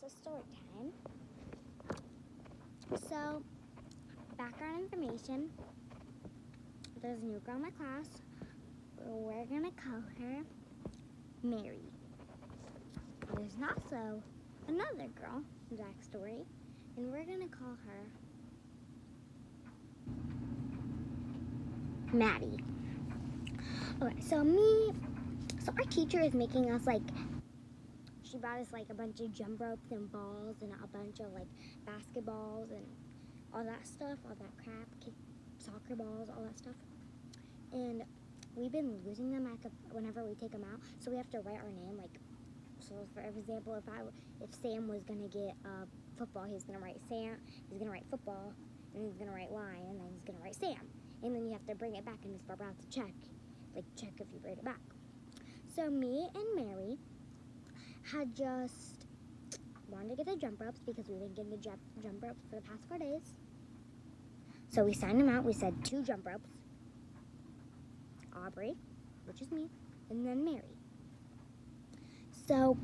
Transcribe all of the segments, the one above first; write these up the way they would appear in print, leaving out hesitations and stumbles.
So story time. So, background information. There's a new girl in my class. We're gonna call her Mary. There's also another girl, backstory, and we're gonna call her Maddie. Okay, so our teacher is making us she brought us a bunch of jump ropes and balls and a bunch of basketballs and all that stuff, all that crap, soccer balls, all that stuff. And we've been losing them whenever we take them out, so we have to write our name. So for example, if Sam was gonna get football, he's gonna write Sam. He's gonna write football, and he's gonna write Lion, and then he's gonna write Sam. And then you have to bring it back, and Miss Barbara has to check if you bring it back. So me and Mary had just wanted to get the jump ropes because we've been getting the jump ropes for the past 4 days. So we signed them out. We said 2 jump ropes. Aubrey, which is me, and then Mary. So,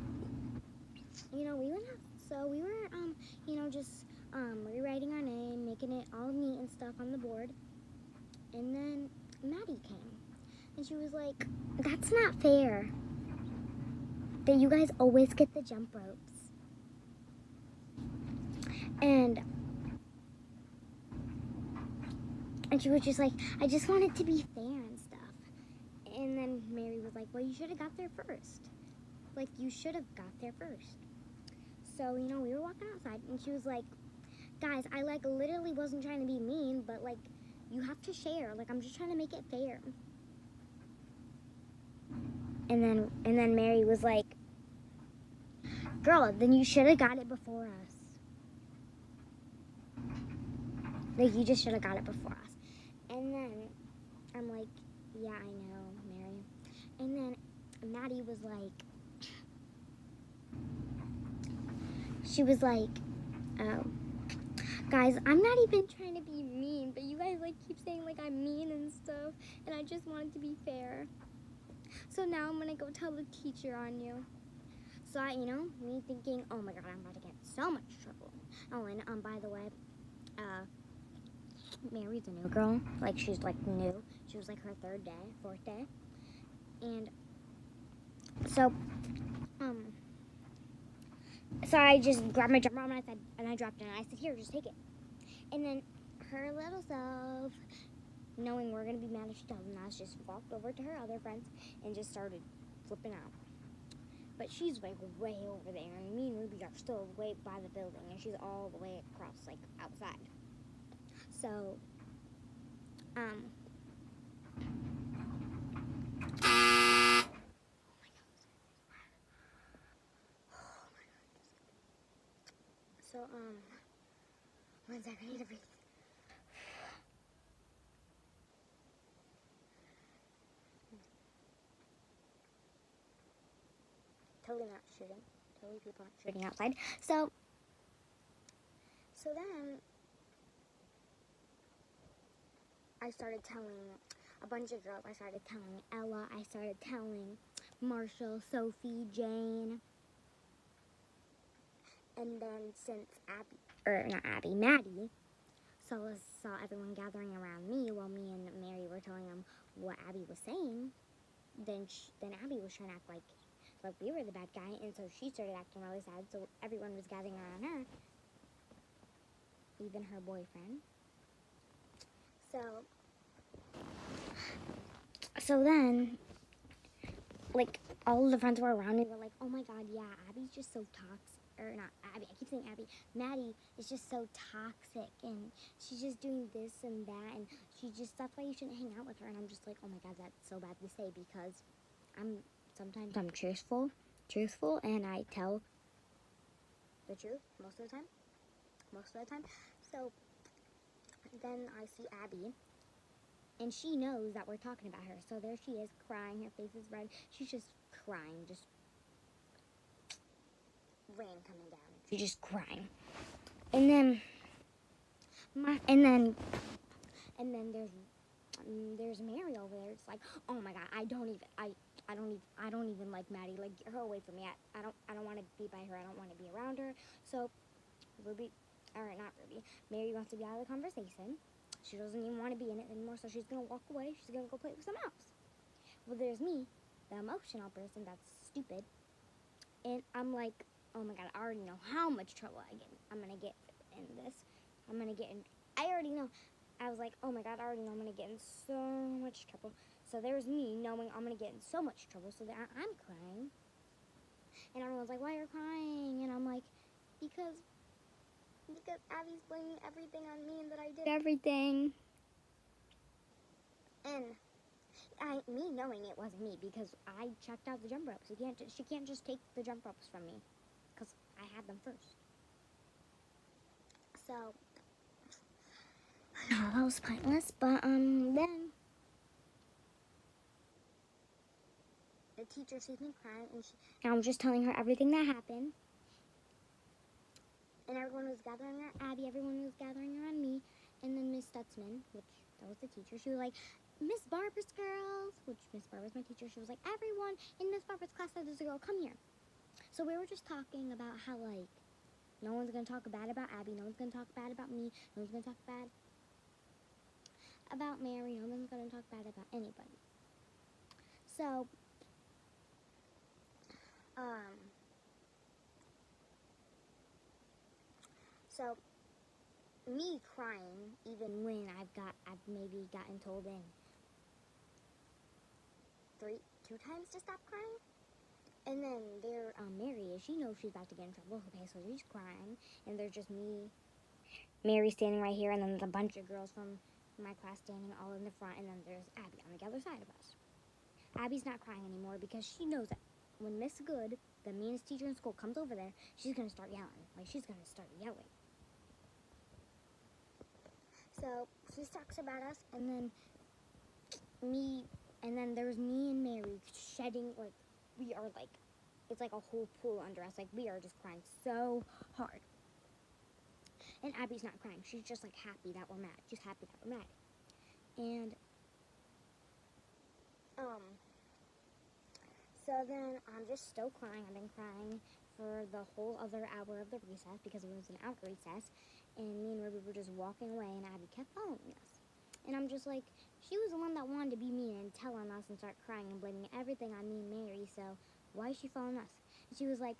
we went out. So we were, just rewriting our name, making it all neat and stuff on the board. And then Maddie came, and she was like, "That's not fair. That you guys always get the jump ropes." And she was just like, "I just want it to be fair and stuff." And then Mary was like, "Well, you should have got there first. You should have got there first." So, we were walking outside, and she was like, "Guys, I literally wasn't trying to be mean, but you have to share. I'm just trying to make it fair." And then Mary was like, "Girl, then you should have got it before us. You just should have got it before us." And then I'm like, "Yeah, I know, Mary." And then Maddie was like, she was like, "Oh, guys, I'm not even trying to be mean, but you guys keep saying I'm mean and stuff, and I just wanted to be fair. So now I'm gonna go tell the teacher on you." So me thinking, "Oh my God, I'm about to get in so much trouble." Oh, and by the way, Mary's a new girl. She's new. She was her 4th day, and so so I just grabbed my jump rope and I dropped it, and I said, "Here, just take it." And then her little self, knowing we're gonna be mad if she doesn't, us, just walked over to her other friends and just started flipping out. But she's way over there, and me and Ruby are still way by the building, and she's all the way across, outside. So, oh my God. So, 1 second, I need to breathe. Totally not shooting. Totally people aren't shooting outside. So then I started telling a bunch of girls. I started telling Ella. I started telling Marshall, Sophie, Jane. And then since Maddie saw everyone gathering around me while me and Mary were telling them what Abby was saying, then Abby was trying to act like we were the bad guy, and so she started acting really sad, so everyone was gathering around her, even her boyfriend. So then, all of the friends were around me were like, "Oh my God, yeah, Abby's just so toxic." Or not Abby, I keep saying Abby. Maddie is just so toxic, and she's just doing this and that, and that's why you shouldn't hang out with her. And I'm just like, "Oh my God, that's so bad to say," because sometimes I'm truthful, and I tell the truth most of the time. So then I see Abby, and she knows that we're talking about her. So there she is, crying. Her face is red. She's just crying, just rain coming down. She's just crying. And then there's Mary over there. It's like, "Oh my God, I don't even like Maddie. Like, get her away from me. I don't want to be by her. I don't want to be around her. So Ruby, or not Ruby, Mary wants to be out of the conversation. She doesn't even want to be in it anymore, so she's gonna walk away. She's gonna go play with someone else. Well, there's me, the emotional person that's stupid, and I'm like, oh my god, I already know how much trouble I'm gonna get in this. I'm gonna get in. I already know. I was like, oh my god, I already know I'm gonna get in so much trouble. So there's me knowing I'm gonna get in so much trouble, so that I'm crying, and everyone's like, why are you crying? And I'm like, because Abby's blaming everything on me and that I did everything. And me knowing it wasn't me because I checked out the jump ropes. She can't just take the jump ropes from me because I had them first. So that was pointless. But then the teacher sees me crying, and I'm just telling her everything that happened. And everyone was gathering around Abby. Everyone was gathering around me. And then Miss Stutzman, which that was the teacher, she was like, Miss Barbara's girls, which Miss Barbara's my teacher, she was like, everyone in Miss Barbara's class that there's a girl, come here. So we were just talking about how, like, no one's going to talk bad about Abby, no one's going to talk bad about me, no one's going to talk bad about Mary, no one's going to talk bad about anybody. So, me crying, even when I've maybe gotten told in two times to stop crying. And then Mary, she knows she's about to get in trouble. Okay, so she's crying, and there's just me, Mary standing right here, and then there's a bunch of girls from my class standing all in the front, and then there's Abby on the other side of us. Abby's not crying anymore because she knows that when Miss Good, the meanest teacher in school, comes over there, she's gonna start yelling. Like, she's gonna start yelling. So she talks about us, and then there's me and Mary shedding, like, we are like, it's like a whole pool under us. Like, we are just crying so hard. And Abby's not crying. She's just, like, happy that we're mad. She's happy that we're mad. And, so then I'm just still crying. I've been crying for the whole other hour of the recess because it was an out recess. And me and Ruby were just walking away, and Abby kept following us. And I'm just like, she was the one that wanted to be mean and tell on us and start crying and blaming everything on me and Mary, so why is she following us? And she was like,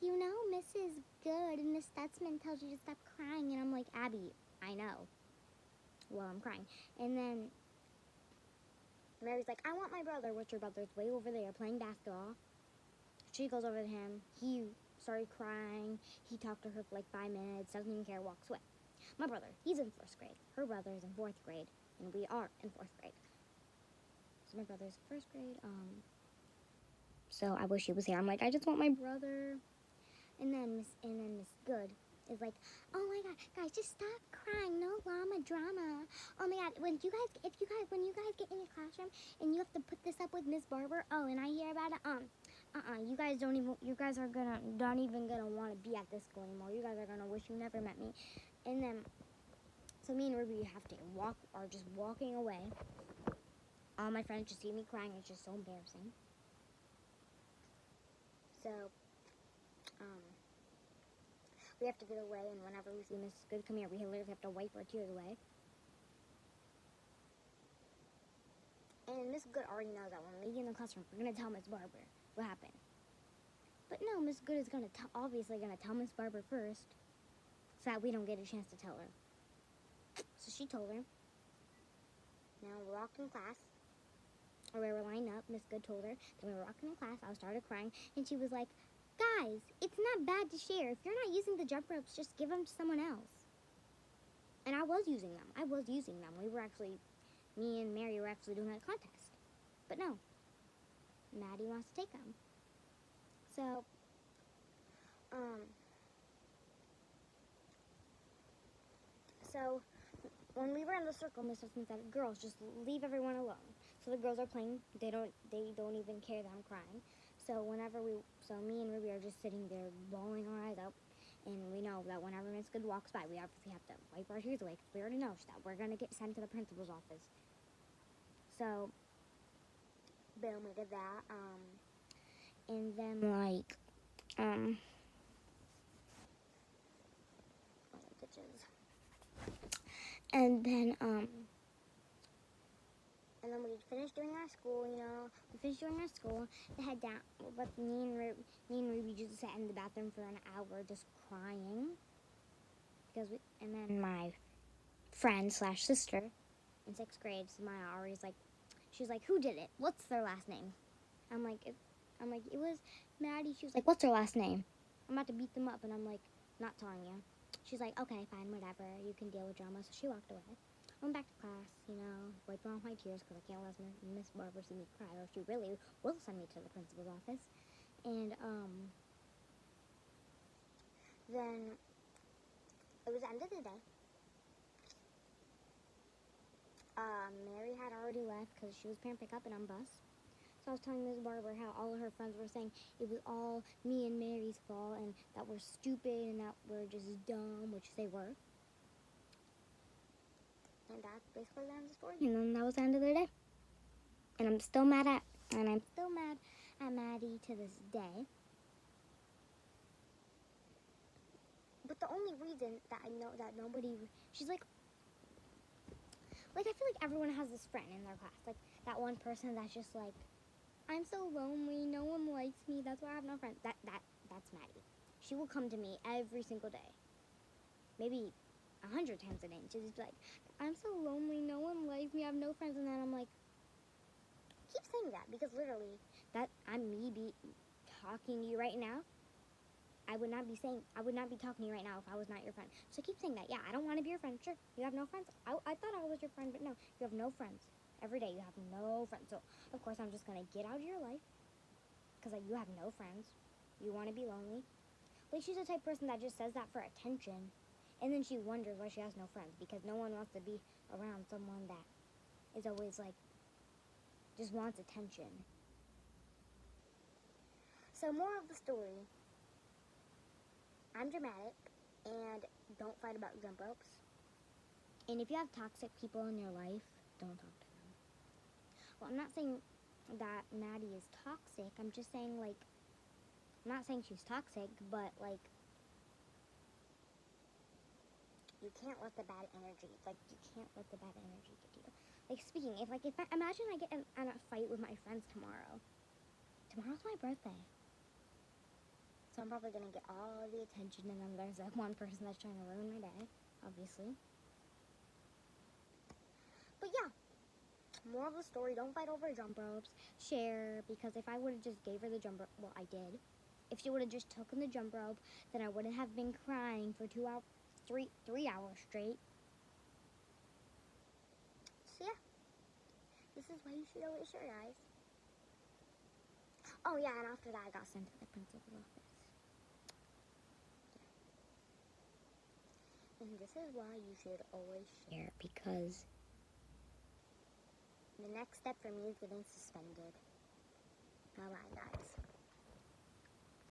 you know, Mrs. Good and Miss Stutzman tells you to stop crying. And I'm like, Abby, I know. Well, I'm crying. And then Mary's like, I want my brother. What's your brother's way over there playing basketball? She goes over to him. He started crying. He talked to her for like 5 minutes, doesn't even care, walks away. My brother, he's in 1st grade. Her brother is in 4th grade, and we are in 4th grade. So my brother's in 1st grade. So I wish he was here. I'm like, I just want my brother. And then Miss Good is like, oh my god, guys, just stop crying. No llama drama. Oh my god, when you guys get in your classroom and you have to put this up with Miss Barber. Oh, and I hear about it. You guys are not even gonna want to be at this school anymore. You guys are gonna wish you never met me. And then, so me and Ruby have to are just walking away. All my friends just see me crying. It's just so embarrassing. So, we have to get away, and whenever we see Miss Good come here, we literally have to wipe our tears away. And Miss Good already knows that when we get in the classroom, we're going to tell Miss Barber what happened. But no, Miss Good is obviously going to tell Miss Barber first, so that we don't get a chance to tell her. So she told her. Now we're walking in class, or we were lined up. Miss Good told her. Then we were walking in class. I started crying, and she was like, guys, it's not bad to share. If you're not using the jump ropes, just give them to someone else. And I was using them. Me and Mary were actually doing a contest. But no, Maddie wants to take them. So when we were in the circle, Miss Hudson said, girls, just leave everyone alone. So the girls are playing. They don't even care that I'm crying. So me and Ruby are just sitting there bawling our eyes out, and we know that whenever Miss Good walks by, we obviously have to wipe our tears away because we already know that we're gonna get sent to the principal's office. So boom, we did that. And then like, and then we finished doing our school, we finished doing our school, to head down, but me and Ruby just sat in the bathroom for an hour just crying, and then my friend slash sister in 6th grade, Samaya, always like, she's like, who did it? What's their last name? I'm like, it was Maddie. She was like, what's her last name? I'm about to beat them up, and I'm like, not telling you. She's like, okay, fine, whatever. You can deal with drama. So she walked away. I went back to class, wiping off my tears because I can't let Miss Barbara see me cry, or she really will send me to the principal's office. And then it was the end of the day. Mary had already left because she was parent pickup and on bus. So I was telling Miss Barber how all of her friends were saying it was all me and Mary's fault and that we're stupid and that we're just dumb, which they were. And that's basically the end of the story. And then that was the end of the day. And I'm still mad at Maddie to this day. But the only reason that I know that she's like I feel like everyone has this friend in their class, like that one person that's just like, I'm so lonely, no one likes me, that's why I have no friends. That's Maddie. She will come to me every single day, maybe 100 times a day, and she'll just be like, I'm so lonely, no one likes me, I have no friends. And then I'm like, keep saying that, because literally, that I'm me talking to you right now. I would not be talking to you right now if I was not your friend. So keep saying that. Yeah, I don't want to be your friend. Sure, you have no friends. I thought I was your friend, but no, you have no friends. Every day you have no friends. So, of course, I'm just going to get out of your life because you have no friends. You want to be lonely. Like, she's the type of person that just says that for attention, and then she wonders why she has no friends, because no one wants to be around someone that is always, like, just wants attention. So, moral of the story, I'm dramatic, and don't fight about jump ropes. And if you have toxic people in your life, don't talk to them. Well, I'm not saying that Maddie is toxic. I'm just saying, like, I'm not saying she's toxic, but, like, you can't let the bad energy, get to you. Like, imagine I get in a fight with my friends tomorrow. Tomorrow's my birthday. So I'm probably going to get all the attention, and then there's that one person that's trying to ruin my day, obviously. But yeah, moral of the story, don't fight over jump ropes. Share, because if I would have just gave her the jump rope, well, I did. If she would have just taken the jump rope, then I wouldn't have been crying for 3 hours straight. So yeah, this is why you should always share, guys. Oh yeah, and after that I got sent to the principal's office. And this is why you should always share, because the next step for me is getting suspended. Bye-bye, guys.